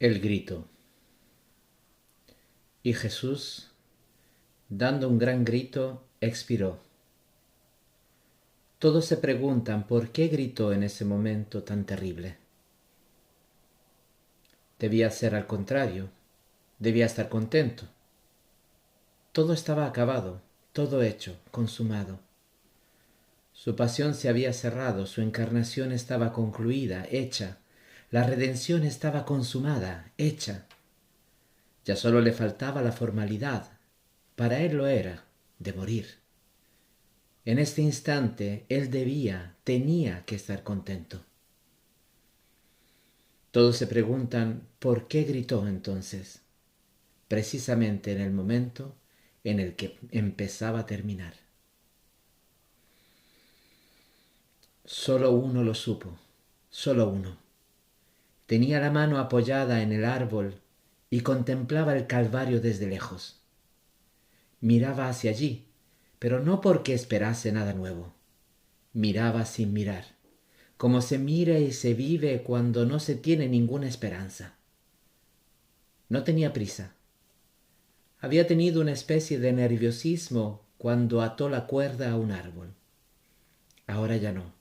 El grito. Y Jesús, dando un gran grito, expiró. Todos se preguntan por qué gritó en ese momento tan terrible. Debía ser al contrario, debía estar contento. Todo estaba acabado, todo hecho, consumado. Su pasión se había cerrado, su encarnación estaba concluida, hecha. La redención estaba consumada, hecha. Ya solo le faltaba la formalidad, para él lo era, de morir. En este instante él tenía que estar contento. Todos se preguntan por qué gritó entonces, precisamente en el momento en el que empezaba a terminar. Solo uno lo supo, solo uno. Tenía la mano apoyada en el árbol y contemplaba el Calvario desde lejos. Miraba hacia allí, pero no porque esperase nada nuevo. Miraba sin mirar, como se mira y se vive cuando no se tiene ninguna esperanza. No tenía prisa. Había tenido una especie de nerviosismo cuando ató la cuerda a un árbol. Ahora ya no.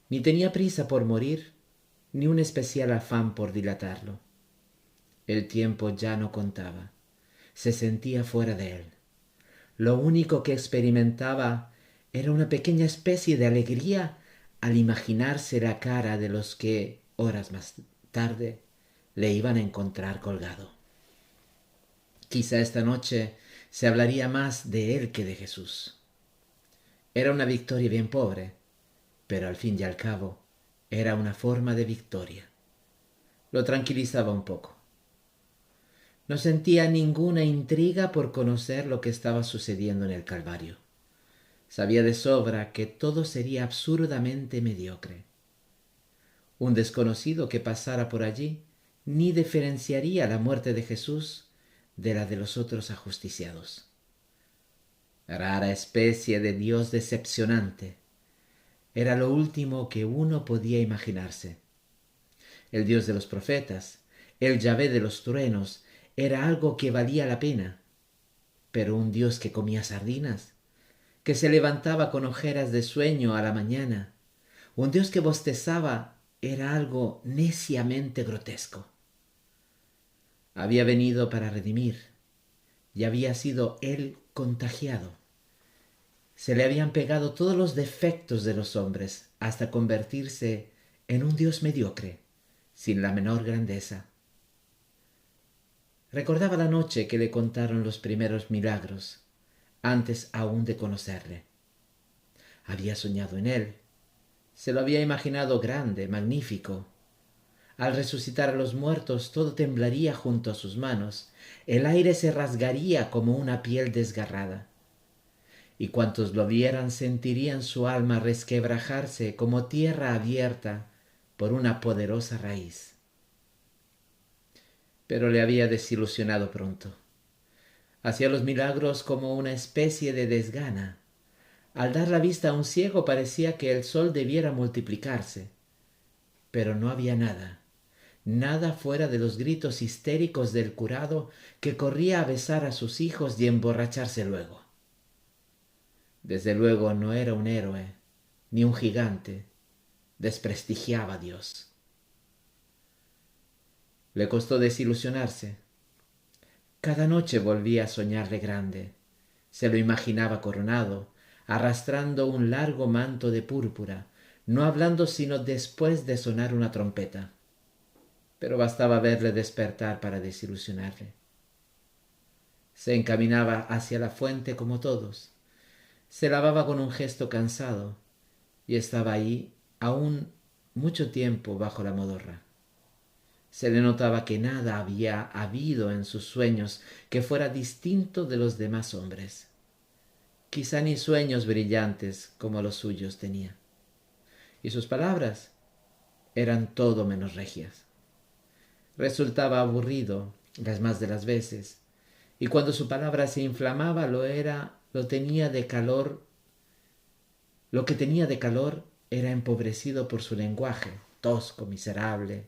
Ni tenía prisa por morir, ni un especial afán por dilatarlo. El tiempo ya no contaba. Se sentía fuera de él. Lo único que experimentaba era una pequeña especie de alegría al imaginarse la cara de los que, horas más tarde, le iban a encontrar colgado. Quizá esta noche se hablaría más de él que de Jesús. Era una victoria bien pobre, pero al fin y al cabo era una forma de victoria. Lo tranquilizaba un poco. No sentía ninguna intriga por conocer lo que estaba sucediendo en el Calvario. Sabía de sobra que todo sería absurdamente mediocre. Un desconocido que pasara por allí ni diferenciaría la muerte de Jesús de la de los otros ajusticiados. Rara especie de Dios decepcionante. Era lo último que uno podía imaginarse. El Dios de los profetas, el Yahvé de los truenos, era algo que valía la pena. Pero un Dios que comía sardinas, que se levantaba con ojeras de sueño a la mañana, un Dios que bostezaba, era algo neciamente grotesco. Había venido para redimir, y había sido él contagiado. Se le habían pegado todos los defectos de los hombres hasta convertirse en un Dios mediocre, sin la menor grandeza. Recordaba la noche que le contaron los primeros milagros, antes aún de conocerle. Había soñado en él, se lo había imaginado grande, magnífico. Al resucitar a los muertos todo temblaría junto a sus manos, el aire se rasgaría como una piel desgarrada. Y cuantos lo vieran sentirían su alma resquebrajarse como tierra abierta por una poderosa raíz. Pero le había desilusionado pronto. Hacía los milagros como una especie de desgana. Al dar la vista a un ciego parecía que el sol debiera multiplicarse. Pero no había nada, nada fuera de los gritos histéricos del curado que corría a besar a sus hijos y emborracharse luego. Desde luego no era un héroe, ni un gigante. Desprestigiaba a Dios. Le costó desilusionarse. Cada noche volvía a soñarle grande. Se lo imaginaba coronado, arrastrando un largo manto de púrpura, no hablando sino después de sonar una trompeta. Pero bastaba verle despertar para desilusionarle. Se encaminaba hacia la fuente como todos. Se lavaba con un gesto cansado y estaba ahí aún mucho tiempo bajo la modorra. Se le notaba que nada había habido en sus sueños que fuera distinto de los demás hombres. Quizá ni sueños brillantes como los suyos tenía. Y sus palabras eran todo menos regias. Resultaba aburrido las más de las veces, y cuando su palabra se inflamaba lo que tenía de calor era empobrecido por su lenguaje, tosco, miserable,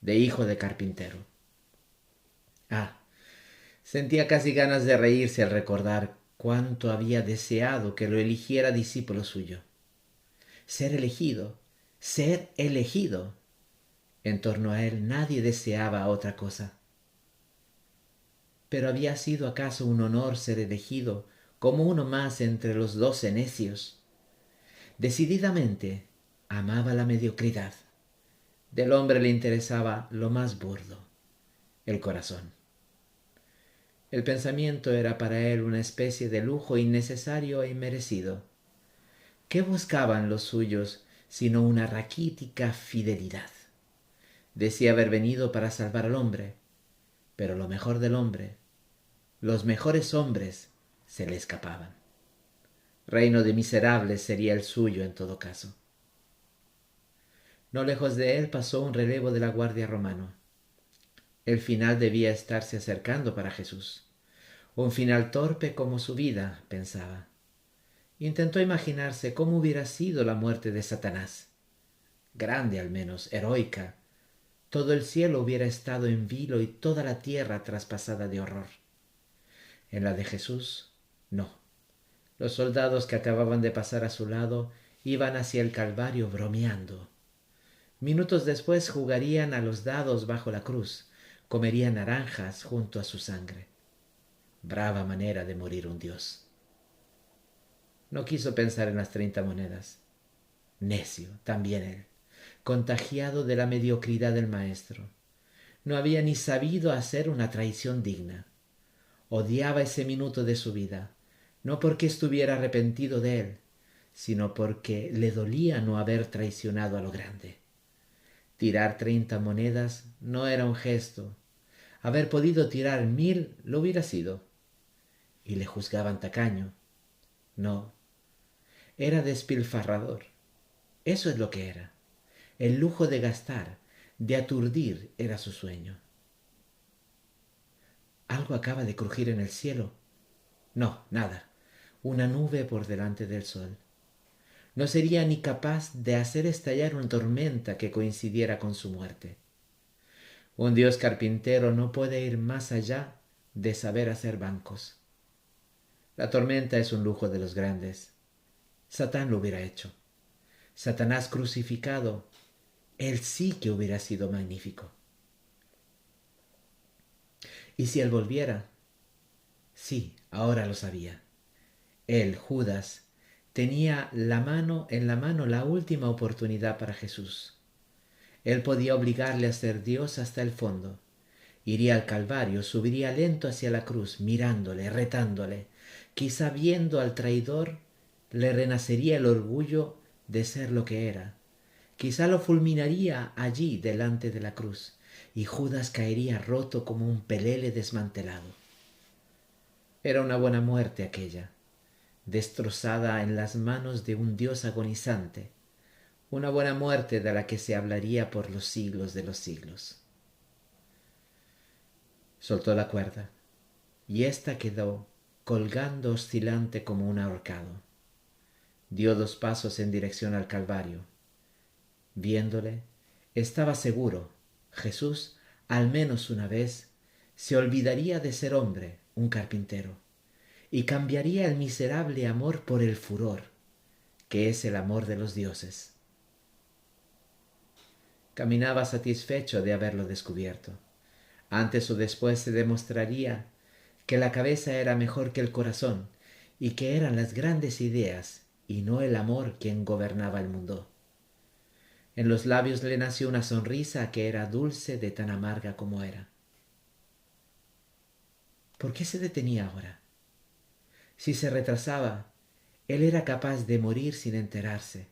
de hijo de carpintero. Ah, sentía casi ganas de reírse al recordar cuánto había deseado que lo eligiera discípulo suyo. Ser elegido, ser elegido. En torno a él nadie deseaba otra cosa. Pero ¿había sido acaso un honor ser elegido como uno más entre los 12 necios? Decididamente amaba la mediocridad. Del hombre le interesaba lo más burdo, el corazón. El pensamiento era para él una especie de lujo innecesario e inmerecido. ¿Qué buscaban los suyos sino una raquítica fidelidad? Decía haber venido para salvar al hombre, pero lo mejor del hombre, los mejores hombres, se le escapaban. Reino de miserables sería el suyo en todo caso. No lejos de él pasó un relevo de la guardia romano. El final debía estarse acercando para Jesús. Un final torpe como su vida, pensaba. Intentó imaginarse cómo hubiera sido la muerte de Satanás. Grande al menos, heroica. Todo el cielo hubiera estado en vilo y toda la tierra traspasada de horror. En la de Jesús, no. Los soldados que acababan de pasar a su lado iban hacia el Calvario bromeando. Minutos después jugarían a los dados bajo la cruz, comerían naranjas junto a su sangre. Brava manera de morir un dios. No quiso pensar en las 30 monedas. Necio, también él, contagiado de la mediocridad del maestro. No había ni sabido hacer una traición digna. Odiaba ese minuto de su vida, no porque estuviera arrepentido de él, sino porque le dolía no haber traicionado a lo grande. Tirar 30 monedas no era un gesto. Haber podido tirar 1000 lo hubiera sido. Y le juzgaban tacaño. No, era despilfarrador. Eso es lo que era. El lujo de gastar, de aturdir, era su sueño. Algo acaba de crujir en el cielo. No, nada. Una nube por delante del sol. No sería ni capaz de hacer estallar una tormenta que coincidiera con su muerte. Un dios carpintero no puede ir más allá de saber hacer bancos. La tormenta es un lujo de los grandes. Satán lo hubiera hecho. Satanás crucificado, él sí que hubiera sido magnífico. ¿Y si él volviera? Sí, ahora lo sabía. Él, Judas, tenía en la mano la última oportunidad para Jesús. Él podía obligarle a ser Dios hasta el fondo. Iría al Calvario, subiría lento hacia la cruz, mirándole, retándole. Quizá viendo al traidor le renacería el orgullo de ser lo que era. Quizá lo fulminaría allí delante de la cruz, y Judas caería roto como un pelele desmantelado. Era una buena muerte aquella, destrozada en las manos de un Dios agonizante, una buena muerte de la que se hablaría por los siglos de los siglos. Soltó la cuerda, y ésta quedó colgando oscilante como un ahorcado. Dio 2 pasos en dirección al Calvario. Viéndole, estaba seguro, Jesús, al menos una vez, se olvidaría de ser hombre, un carpintero, y cambiaría el miserable amor por el furor, que es el amor de los dioses. Caminaba satisfecho de haberlo descubierto. Antes o después se demostraría que la cabeza era mejor que el corazón y que eran las grandes ideas y no el amor quien gobernaba el mundo. En los labios le nació una sonrisa que era dulce de tan amarga como era. ¿Por qué se detenía ahora? Si se retrasaba, él era capaz de morir sin enterarse,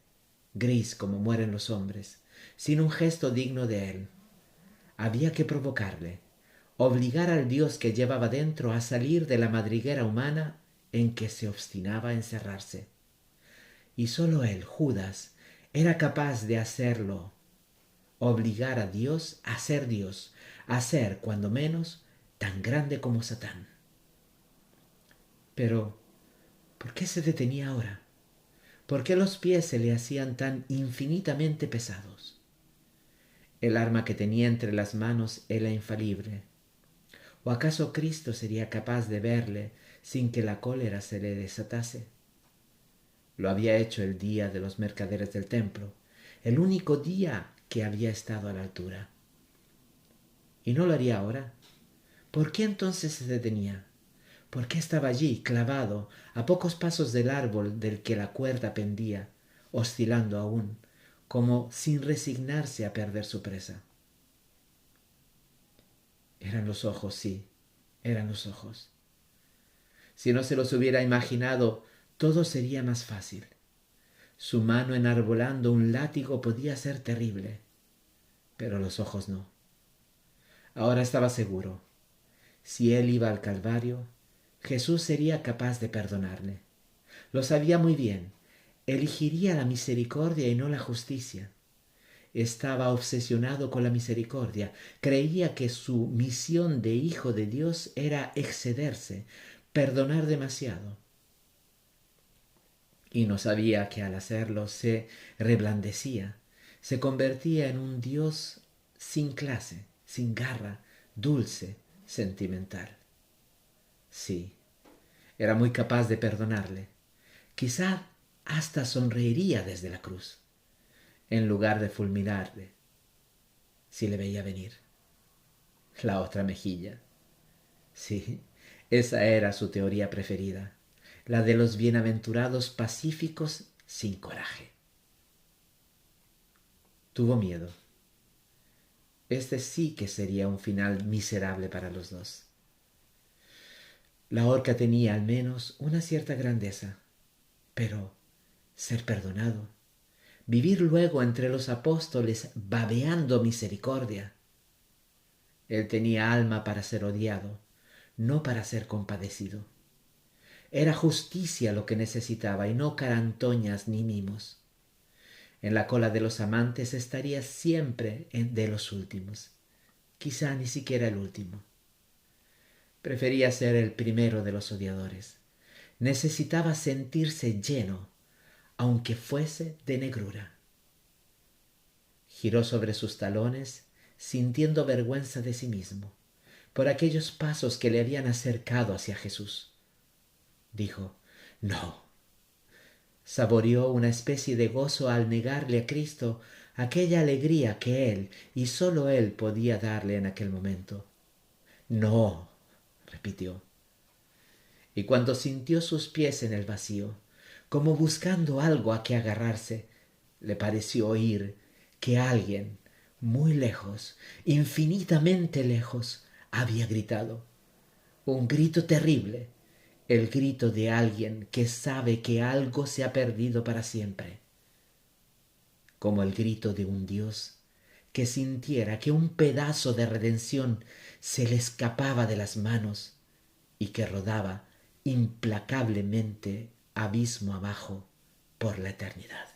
gris como mueren los hombres, sin un gesto digno de él. Había que provocarle, obligar al Dios que llevaba dentro a salir de la madriguera humana en que se obstinaba a encerrarse. Y sólo él, Judas, era capaz de hacerlo, obligar a Dios, a ser, cuando menos, tan grande como Satán. Pero, ¿por qué se detenía ahora? ¿Por qué los pies se le hacían tan infinitamente pesados? El arma que tenía entre las manos era infalible. ¿O acaso Cristo sería capaz de verle sin que la cólera se le desatase? Lo había hecho el día de los mercaderes del templo, el único día que había estado a la altura. ¿Y no lo haría ahora? ¿Por qué entonces se detenía? ¿Por qué estaba allí, clavado, a pocos pasos del árbol del que la cuerda pendía, oscilando aún, como sin resignarse a perder su presa? Eran los ojos, sí, eran los ojos. Si no se los hubiera imaginado, todo sería más fácil. Su mano enarbolando un látigo podía ser terrible, pero los ojos no. Ahora estaba seguro. Si él iba al Calvario, Jesús sería capaz de perdonarle. Lo sabía muy bien. Elegiría la misericordia y no la justicia. Estaba obsesionado con la misericordia. Creía que su misión de hijo de Dios era excederse, perdonar demasiado. Y no sabía que al hacerlo se reblandecía, se convertía en un Dios sin clase, sin garra, dulce, sentimental. Sí, era muy capaz de perdonarle. Quizá hasta sonreiría desde la cruz, en lugar de fulminarle, si le veía venir. La otra mejilla. Sí, esa era su teoría preferida, la de los bienaventurados pacíficos sin coraje. Tuvo miedo. Este sí que sería un final miserable para los dos. La horca tenía al menos una cierta grandeza, pero ser perdonado, vivir luego entre los apóstoles babeando misericordia. Él tenía alma para ser odiado, no para ser compadecido. Era justicia lo que necesitaba y no carantoñas ni mimos. En la cola de los amantes estaría siempre de los últimos, quizá ni siquiera el último. Prefería ser el primero de los odiadores. Necesitaba sentirse lleno, aunque fuese de negrura. Giró sobre sus talones, sintiendo vergüenza de sí mismo, por aquellos pasos que le habían acercado hacia Jesús. Dijo, no. Saboreó una especie de gozo al negarle a Cristo aquella alegría que él y sólo él podía darle en aquel momento. No, repitió. Y cuando sintió sus pies en el vacío, como buscando algo a que agarrarse, le pareció oír que alguien, muy lejos, infinitamente lejos, había gritado. Un grito terrible, el grito de alguien que sabe que algo se ha perdido para siempre, como el grito de un Dios que sintiera que un pedazo de redención se le escapaba de las manos y que rodaba implacablemente abismo abajo por la eternidad.